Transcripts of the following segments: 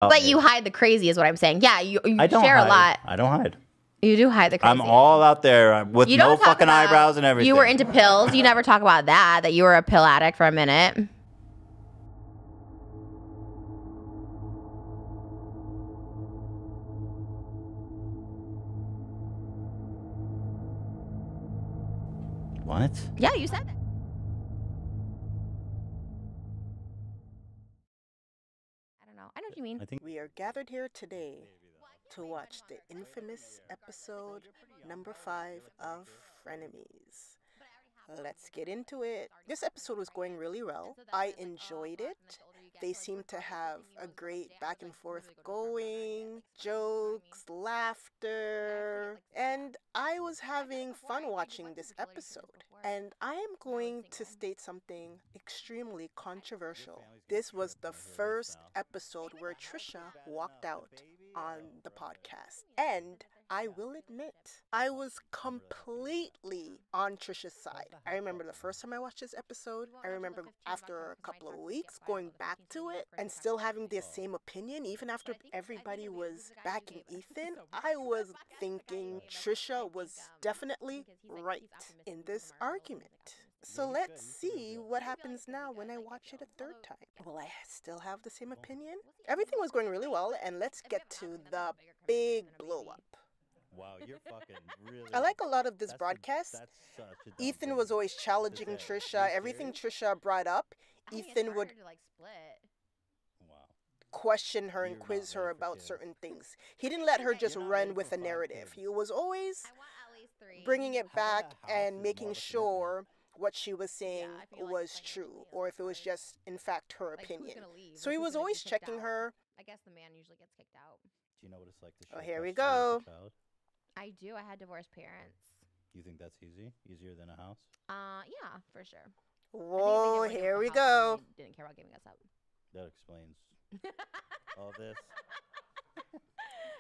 But you hide the crazy is what I'm saying. Yeah, you don't share hide. a lot. I don't hide. You do hide the crazy. I'm all out there with no fucking eyebrows and everything. You were into pills. You never talk about that you were a pill addict for a minute. What? Yeah, you said that. I know what you mean. I think we are gathered here today to watch the infamous episode number 5 of Frenemies. Let's get into it. This episode was going really well. I enjoyed it. They seemed to have a great back and forth going, jokes, laughter, and I was having fun watching this episode. And I am going to state something extremely controversial. This was the first episode where Trisha walked out on the podcast. And I will admit, I was completely on Trisha's side. I remember the first time I watched this episode. I remember after a couple of weeks going back to it and still having the same opinion, even after everybody was backing Ethan. I was thinking Trisha was definitely right in this argument. So let's see what happens now when I watch it a third time. Will I still have the same opinion? Everything was going really well, and let's get to the big blow up. Wow, you're fucking really... I like a lot of this broadcast. Ethan was always challenging Trisha. Everything Trisha brought up, Ethan would question her and quiz her about certain things. He didn't let her just run with a narrative. He was always bringing it back and making sure what she was saying was true, or if it was just, in fact, her opinion. So he was always checking her. I guess the man usually gets kicked out. Do you know what it's like to Oh, here we go. I do. I had divorced parents. You think that's easy? Easier than a house? Yeah, for sure. Whoa, here we go. Didn't care about giving us up. That explains all this.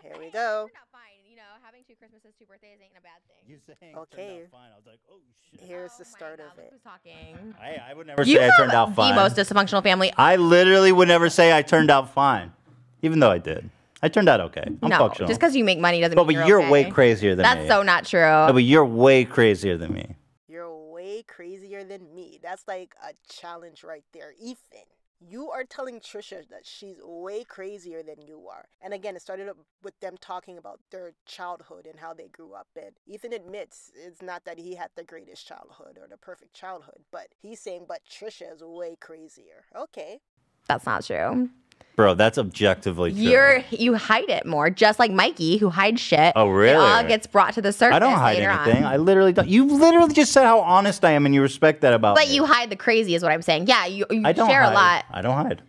Here we go. Turned out fine. You know, having 2 Christmases, 2 birthdays ain't a bad thing. You saying okay. turned out fine. I was like, oh shit. Here's the start of it. Who's talking? I would never say I turned out fine. The most dysfunctional family. I literally would never say I turned out fine, even though I did. I turned out okay. I'm functional. Just because you make money doesn't mean but you're okay. Way crazier than me. That's so not true. No, but you're way crazier than me. You're way crazier than me. That's like a challenge right there. Ethan, you are telling Trisha that she's way crazier than you are. And again, it started up with them talking about their childhood and how they grew up. And Ethan admits it's not that he had the greatest childhood or the perfect childhood, but he's saying, but Trisha is way crazier. Okay. That's not true. Bro, that's objectively true. You hide it more, just like Mikey, who hides shit. Oh, really? It all gets brought to the surface. I don't hide later anything. On. I literally don't. You literally just said how honest I am, and you respect that about me. But you hide the crazy, is what I'm saying. Yeah, you I don't share hide. a lot. I don't hide.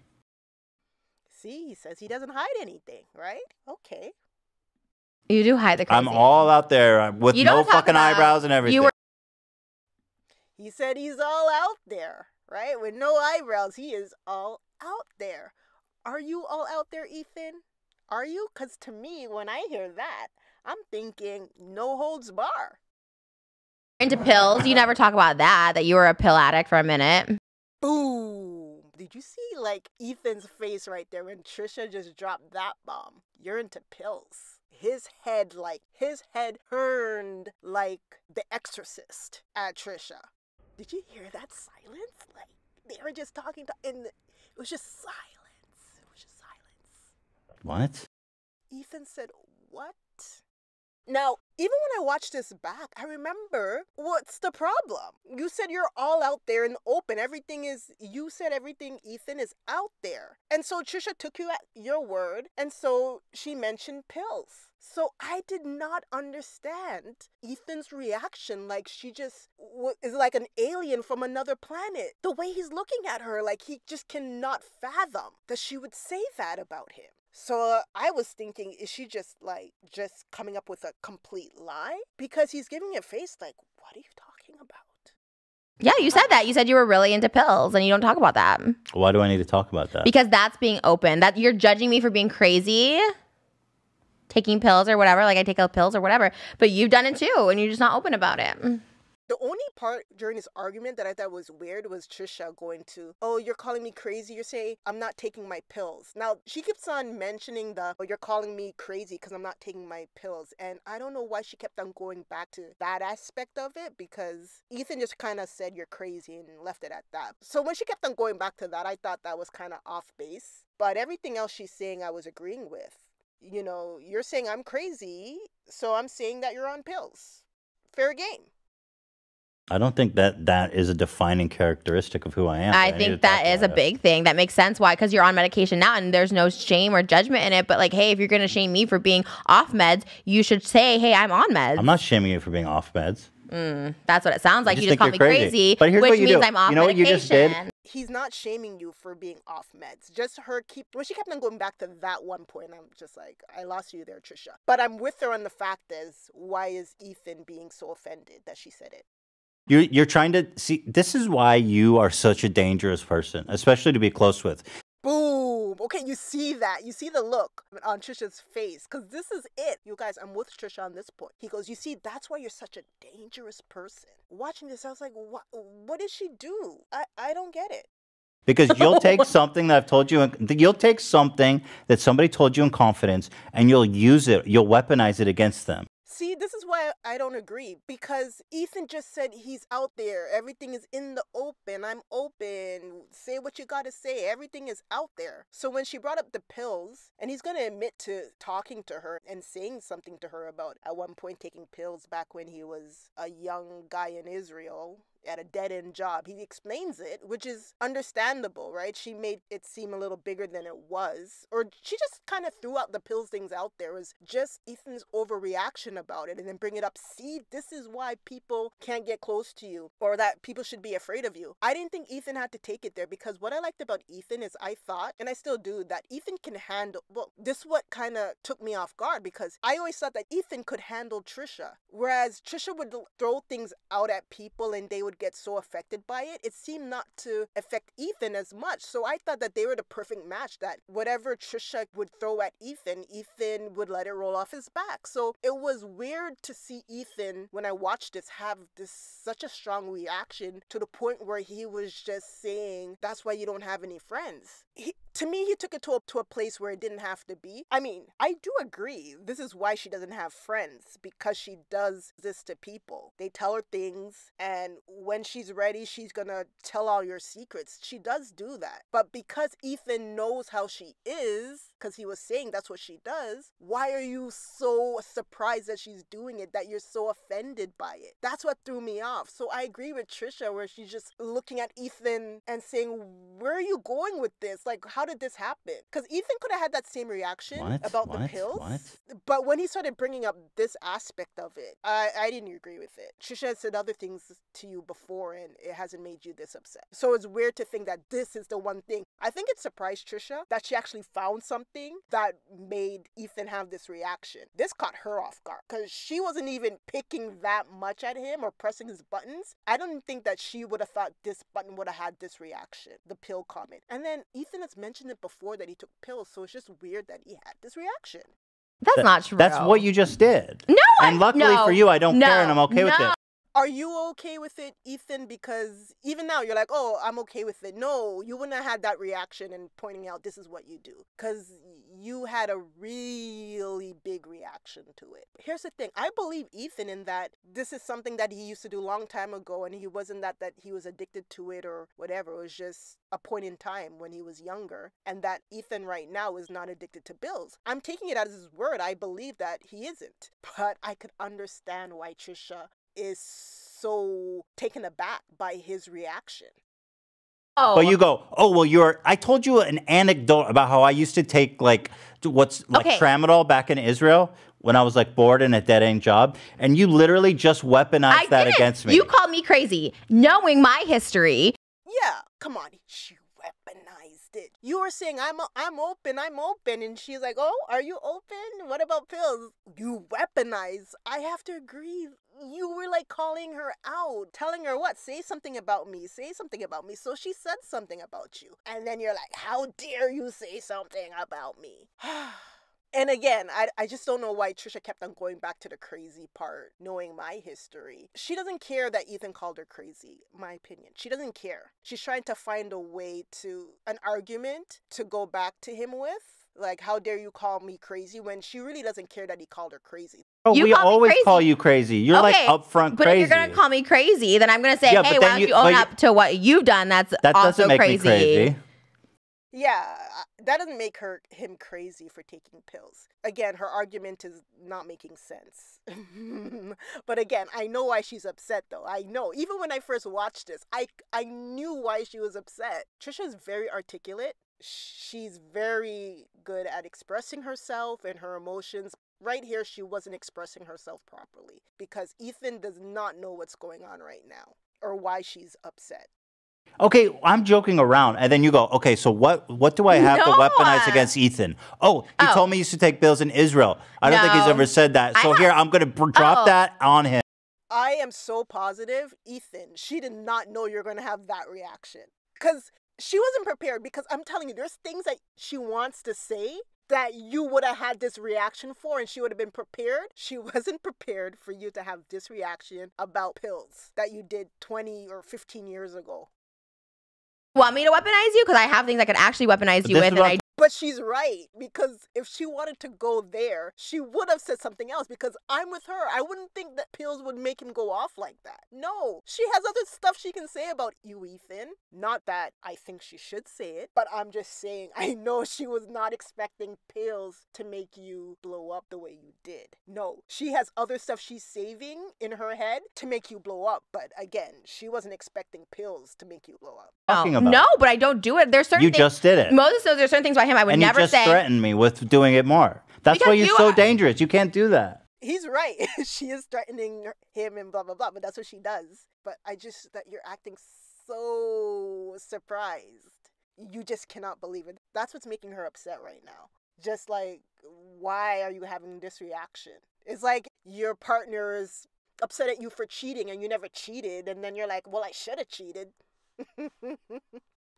See, he says he doesn't hide anything, right? Okay. You do hide the crazy. I'm all out there with no fucking eyebrows and everything. He said he's all out there, right? With no eyebrows, he is all out there. Are you all out there, Ethan? Are you? Because to me, when I hear that, I'm thinking no holds bar. Into pills. You never talk about that you were a pill addict for a minute. Boom. Did you see, like, Ethan's face right there when Trisha just dropped that bomb? You're into pills. His head turned like the Exorcist at Trisha. Did you hear that silence? Like, they were just talking, and it was just silence. What? Ethan said, what? Now, even when I watched this back, I remember, what's the problem? You said you're all out there in the open. You said everything, Ethan, is out there. And so Trisha took you at your word, and so she mentioned pills. So I did not understand Ethan's reaction, like she just is like an alien from another planet. The way he's looking at her, like he just cannot fathom that she would say that about him. So I was thinking, is she just coming up with a complete lie? Because he's giving a face like, what are you talking about? Yeah, you said that. You said you were really into pills, and you don't talk about that. Why do I need to talk about that? Because that's being open. That you're judging me for being crazy, taking pills or whatever. Like I take pills or whatever. But you've done it too, and you're just not open about it. The only part during this argument that I thought was weird was Trisha going to, oh, you're calling me crazy. You're saying I'm not taking my pills. Now, she keeps on mentioning you're calling me crazy because I'm not taking my pills. And I don't know why she kept on going back to that aspect of it, because Ethan just kind of said you're crazy and left it at that. So when she kept on going back to that, I thought that was kind of off base. But everything else she's saying, I was agreeing with. You know, you're saying I'm crazy, so I'm saying that you're on pills. Fair game. I don't think that is a defining characteristic of who I am. I think that is a big thing. That makes sense. Why? Because you're on medication now and there's no shame or judgment in it. But like, hey, if you're going to shame me for being off meds, you should say, hey, I'm on meds. I'm not shaming you for being off meds. That's what it sounds like. You just call me crazy, but here's which what you means do. I'm off You know medication. what you just did? He's not shaming you for being off meds. Just when she kept on going back to that one point, I'm just like, I lost you there, Trisha. But I'm with her on the fact why is Ethan being so offended that she said it? You're trying to see, this is why you are such a dangerous person, especially to be close with. Boom. Okay, you see that. You see the look on Trisha's face. Because this is it. You guys, I'm with Trisha on this point. He goes, you see, that's why you're such a dangerous person. Watching this, I was like, what did she do? I don't get it. Because you'll take something that I've told you, you'll take something that somebody told you in confidence, and you'll use it, you'll weaponize it against them. See, this is why I don't agree, because Ethan just said he's out there. Everything is in the open. I'm open. Say what you got to say. Everything is out there. So when she brought up the pills, and he's going to admit to talking to her and saying something to her about at one point taking pills back when he was a young guy in Israel at a dead-end job. He explains it, which is understandable, right? She made it seem a little bigger than it was. Or she just kind of threw out the pills things out there. It was just Ethan's overreaction about it and then bring it up. See, this is why people can't get close to you or that people should be afraid of you. I didn't think Ethan had to take it there because what I liked about Ethan is I thought, and I still do, that Ethan can handle, well, this is what kind of took me off guard because I always thought that Ethan could handle Trisha. Whereas Trisha would throw things out at people and they would get so affected by it. It seemed not to affect Ethan as much. So I thought that they were the perfect match, that whatever Trisha would throw at Ethan would let it roll off his back. So it was weird to see Ethan, when I watched this, have such a strong reaction to the point where he was just saying, that's why you don't have any friends. To me, he took it to a place where it didn't have to be. I mean, I do agree. This is why she doesn't have friends, because she does this to people. They tell her things, and when she's ready, she's gonna tell all your secrets. She does do that. But because Ethan knows how she is, because he was saying that's what she does, why are you so surprised that she's doing it, that you're so offended by it? That's what threw me off. So I agree with Trisha, where she's just looking at Ethan and saying, where are you going with this? Like, how did this happen? Because Ethan could have had that same reaction about the pills. But when he started bringing up this aspect of it, I didn't agree with it. Trisha had said other things to you before and it hasn't made you this upset. So it's weird to think that this is the one thing. I think it surprised Trisha that she actually found something that made Ethan have this reaction. This caught her off guard because she wasn't even picking that much at him or pressing his buttons. I don't think that she would have thought this button would have had this reaction, the pill comment. And then Ethan has mentioned it before that he took pills, so it's just weird that he had this reaction. That's not true. That's what you just did. No, and luckily for you, I don't care and I'm okay with it. Are you okay with it, Ethan? Because even now you're like, oh, I'm okay with it. No, you wouldn't have had that reaction and pointing out this is what you do. Because you had a really big reaction to it. Here's the thing. I believe Ethan in that this is something that he used to do a long time ago and he wasn't that he was addicted to it or whatever. It was just a point in time when he was younger. And that Ethan right now is not addicted to pills. I'm taking it as his word. I believe that he isn't. But I could understand why Trisha is so taken aback by his reaction. Oh. But you go, oh, well, I told you an anecdote about how I used to take tramadol back in Israel when I was like bored in a dead end job. And you literally just weaponized that against me. You called me crazy, knowing my history. Yeah, come on. She weaponized it. You were saying, I'm open. And she's like, oh, are you open? What about pills? You weaponize. I have to agree. You were like calling her out, telling her what? Say something about me. So she said something about you. And then you're like, how dare you say something about me? And again, I just don't know why Trisha kept on going back to the crazy part, knowing my history. She doesn't care that Ethan called her crazy, my opinion. She doesn't care. She's trying to find a way an argument to go back to him with. Like, how dare you call me crazy, when she really doesn't care that he called her crazy. Oh, we always call you crazy. You're like upfront crazy. But if you're going to call me crazy, then I'm going to say, hey, why don't you own up to what you've done that also make crazy. Me crazy. Yeah, that doesn't make him crazy for taking pills. Again, her argument is not making sense. But again, I know why she's upset, though. I know. Even when I first watched this, I knew why she was upset. Trisha is very articulate. She's very good at expressing herself and her emotions. Right here, she wasn't expressing herself properly because Ethan does not know what's going on right now or why she's upset. Okay, I'm joking around, and then you go, okay, so what do I have to weaponize against Ethan? Oh, he told me he used to take pills in Israel. I don't think he's ever said that. So here, I'm going to drop that on him. I am so positive, Ethan, she did not know you're going to have that reaction. Because she wasn't prepared, because I'm telling you, there's things that she wants to say that you would have had this reaction for, and she would have been prepared. She wasn't prepared for you to have this reaction about pills that you did 20 or 15 years ago. Want me to weaponize you? Because I have things I could actually weaponize you with. But she's right, because if she wanted to go there, she would have said something else, because I'm with her. I wouldn't think that pills would make him go off like that. No, she has other stuff she can say about you, Ethan. Not that I think she should say it, but I'm just saying, I know she was not expecting pills to make you blow up the way you did. No, she has other stuff she's saving in her head to make you blow up. But again, she wasn't expecting pills to make you blow up. No, but I don't do it. There's certain things. You just did it. Most of there's certain things by him I would never say. And you just threatened me with doing it more. That's why you're so dangerous. You can't do that. He's right. She is threatening him and blah, blah, blah. But that's what she does. But that you're acting so surprised. You just cannot believe it. That's what's making her upset right now. Just like, why are you having this reaction? It's like your partner is upset at you for cheating and you never cheated. And then you're like, well, I should have cheated.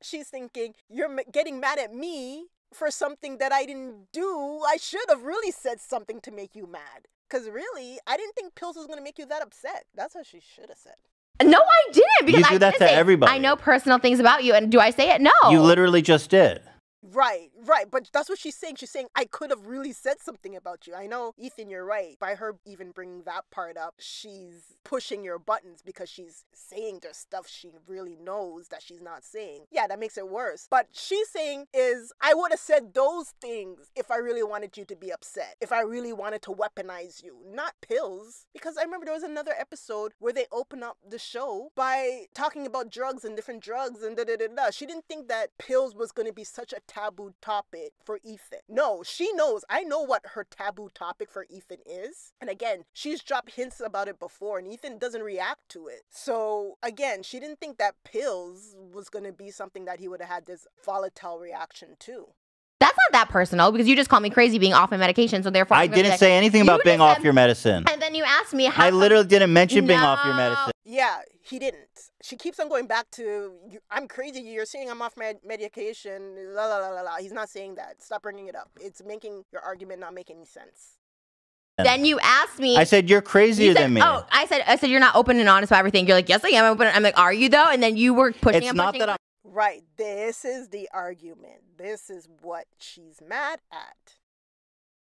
She's thinking, you're getting mad at me for something that I didn't do. I should have really said something to make you mad. Because really, I didn't think pills was going to make you that upset. That's what she should have said. No, I didn't. Because you do that to everybody. I know personal things about you. And do I say it? No. You literally just did. Right. But that's what she's saying. She's saying, I could have really said something about you. I know, Ethan, you're right. By her even bringing that part up, she's pushing your buttons because she's saying there's stuff she really knows that she's not saying. Yeah, that makes it worse. But she's saying is, I would have said those things if I really wanted you to be upset. If I really wanted to weaponize you. Not pills. Because I remember there was another episode where they open up the show by talking about drugs and different drugs and da-da-da-da. She didn't think that pills was going to be such a taboo topic for Ethan. No, she knows. I know what her taboo topic for Ethan is. And again, she's dropped hints about it before and Ethan doesn't react to it. So again, she didn't think that pills was going to be something that he would have had this volatile reaction to. That's not that personal because you just called me crazy being off my medication. So therefore, I didn't say anything about being off your medicine. And then you asked me how. I literally didn't mention being off your medicine. Yeah, he didn't. She keeps on going back to, I'm crazy. You're saying I'm off my medication. La, la, la, la, la. He's not saying that. Stop bringing it up. It's making your argument not make any sense. Then you asked me. I said, you're crazier than me. Oh, I said, you're not open and honest about everything. You're like, yes, I am open. I'm like, are you though? And then you were pushing and pushing. Right. This is the argument. This is what she's mad at.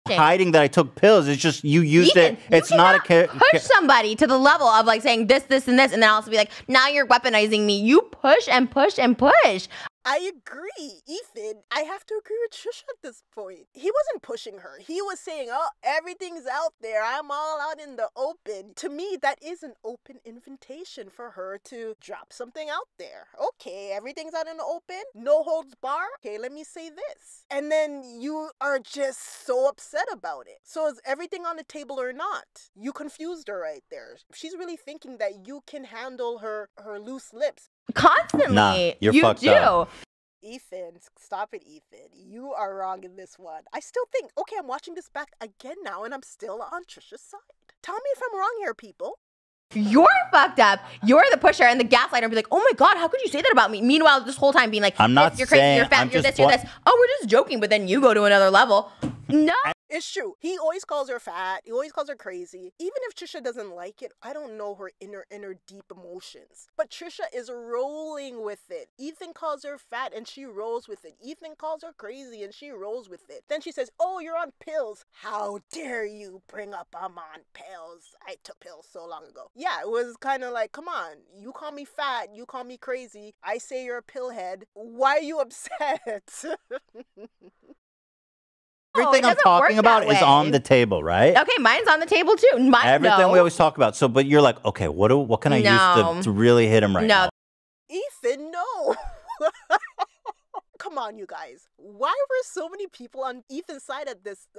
Hiding that I took pills. It's just you used it. It's not a push somebody to the level of like saying this, and this, and then also be like, now you're weaponizing me. You push and push and push. I agree, Ethan. I have to agree with Trisha at this point. He wasn't pushing her. He was saying, oh, everything's out there. I'm all out in the open. To me, that is an open invitation for her to drop something out there. Okay, everything's out in the open. No holds bar. Okay, let me say this. And then you are just so upset about it. So is everything on the table or not? You confused her right there. She's really thinking that you can handle her loose lips. Constantly. Nah, you fucked do. Up. Ethan, stop it, Ethan. You are wrong in this one. I still think, okay, I'm watching this back again now, and I'm still on Trisha's side. Tell me if I'm wrong here, people. You're fucked up. You're the pusher and the gaslighter and be like, oh my God, how could you say that about me? Meanwhile, this whole time being like, I'm not you're crazy, you're fat, you're this, you're this. Oh, we're just joking, but then you go to another level. No. It's true. He always calls her fat. He always calls her crazy. Even if Trisha doesn't like it, I don't know her inner deep emotions. But Trisha is rolling with it. Ethan calls her fat and she rolls with it. Ethan calls her crazy and she rolls with it. Then she says, oh, you're on pills. How dare you bring up I'm on pills? I took pills so long ago. Yeah, it was kind of like, come on. You call me fat. You call me crazy. I say you're a pillhead. Why are you upset? Everything I'm talking about is on the table, right? Okay, mine's on the table too. Everything we always talk about. So, but you're like, okay, what can I use to really hit him right now? Ethan, no. Come on, you guys. Why were so many people on Ethan's side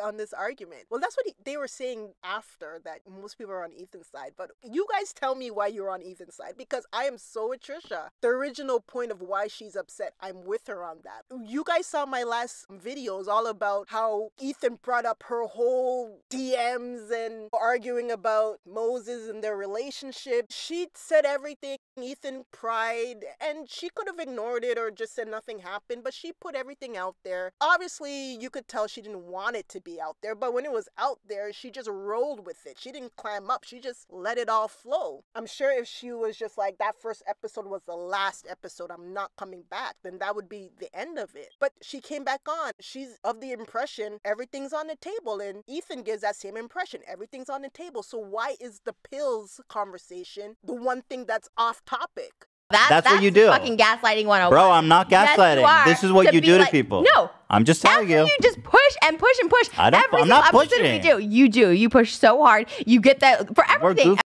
on this argument? Well, that's what they were saying after, that most people are on Ethan's side. But you guys tell me why you're on Ethan's side, because I am so with Trisha. The original point of why she's upset, I'm with her on that. You guys saw my last videos all about how Ethan brought up her whole DMs and arguing about Moses and their relationship. She said everything Ethan cried, and she could have ignored it or just said nothing happened, but she put everything out there. Obviously, you could tell she didn't want it to be out there, but when it was out there, she just rolled with it. She didn't clam up. She just let it all flow. I'm sure if she was just like, that first episode was the last episode, I'm not coming back, then that would be the end of it. But she came back on. She's of the impression everything's on the table, and Ethan gives that same impression. Everything's on the table. So why is the pills conversation the one thing that's off topic? That's what you do. Fucking gaslighting 101. Bro, I'm not gaslighting. Yes, this is what you do to people. No. I'm just telling you. You just push and push and push. I'm not pushing. You do. You push so hard. You get that for everything.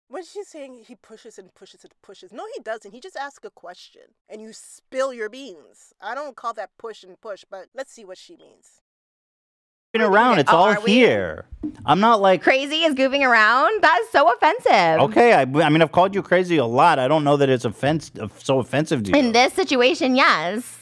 When she's saying he pushes and pushes and pushes. No, he doesn't. He just asks a question and you spill your beans. I don't call that push and push, but let's see what she means. Around, it's all here. I'm not like crazy is goofing around. That is so offensive. Okay, I mean I've called you crazy a lot. I don't know that it's so offensive to you. In this situation, yes.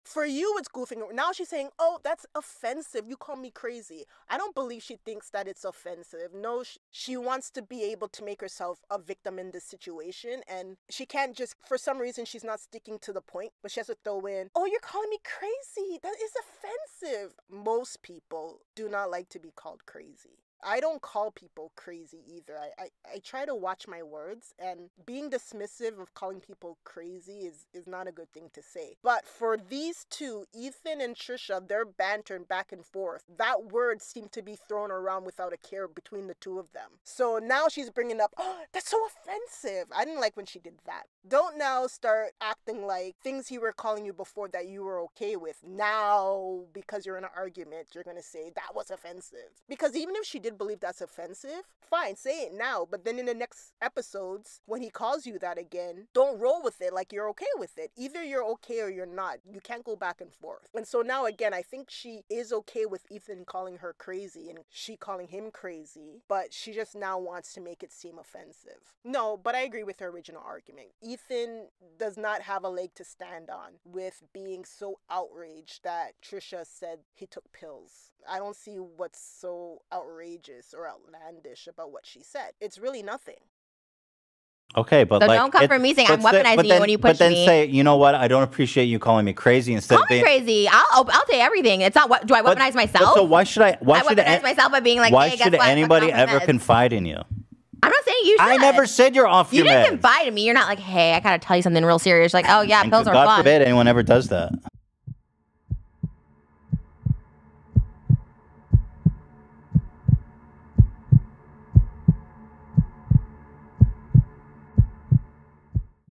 For you, it's goofing. Now she's saying, oh, that's offensive. You call me crazy. I don't believe she thinks that it's offensive. No, she wants to be able to make herself a victim in this situation. And she can't just, for some reason, she's not sticking to the point. But she has to throw in, oh, you're calling me crazy. That is offensive. Most people do not like to be called crazy. I don't call people crazy either. I try to watch my words, and being dismissive of calling people crazy is not a good thing to say. But for these two, Ethan and Trisha, their banter back and forth, that word seemed to be thrown around without a care between the two of them. So now she's bringing up, oh, that's so offensive. I didn't like when she did that. Don't now start acting like things he were calling you before that you were okay with. Now, because you're in an argument, you're going to say that was offensive. Because even if she did believe that's offensive, fine, say it now. But then in the next episodes, when he calls you that again, don't roll with it like you're okay with it. Either you're okay or you're not. You can't go back and forth. And so now again, I think she is okay with Ethan calling her crazy and she calling him crazy, but she just now wants to make it seem offensive. No, but I agree with her original argument. Ethan does not have a leg to stand on with being so outraged that Trisha said he took pills. I don't see what's so outrageous or outlandish about what she said. It's really nothing. Okay, but so don't come for me saying I'm weaponizing you when you push me. But then say, you know what? I don't appreciate you calling me crazy instead of being crazy. I'll say everything. It's not what do I weaponize myself? So why should I? Why should weaponize myself by being like? Why hey, should anybody ever confide in you? I'm not saying you should. I never said you're off your meds. You didn't confide in me. You're not like, hey, I gotta tell you something real serious. Like, oh yeah, pills are fun. God forbid anyone ever does that.